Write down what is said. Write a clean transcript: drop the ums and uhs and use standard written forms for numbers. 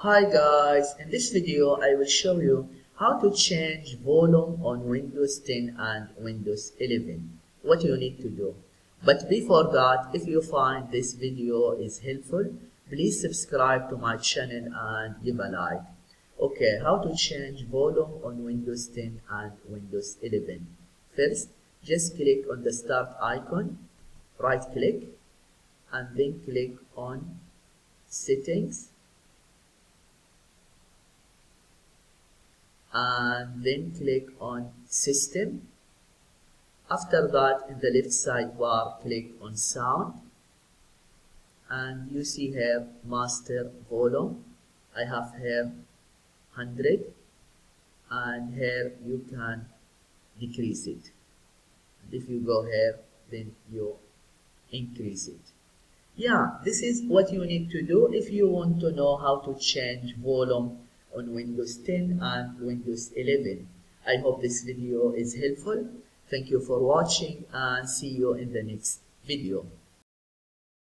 Hi guys, in this video I will show you how to change volume on Windows 10 and Windows 11. What you need to do. But before that, if you find this video is helpful, please subscribe to my channel and give a like. Okay, how to change volume on Windows 10 and Windows 11. First, just click on the start icon, right click, and then click on settings, and then click on system. After that, in the left sidebar, click on sound, and you see here master volume. I have here 100, and here you can decrease it, and if you go here then you increase it. Yeah, this is what you need to do if you want to know how to change volume on Windows 10 and Windows 11. I hope this video is helpful. Thank you for watching and see you in the next video.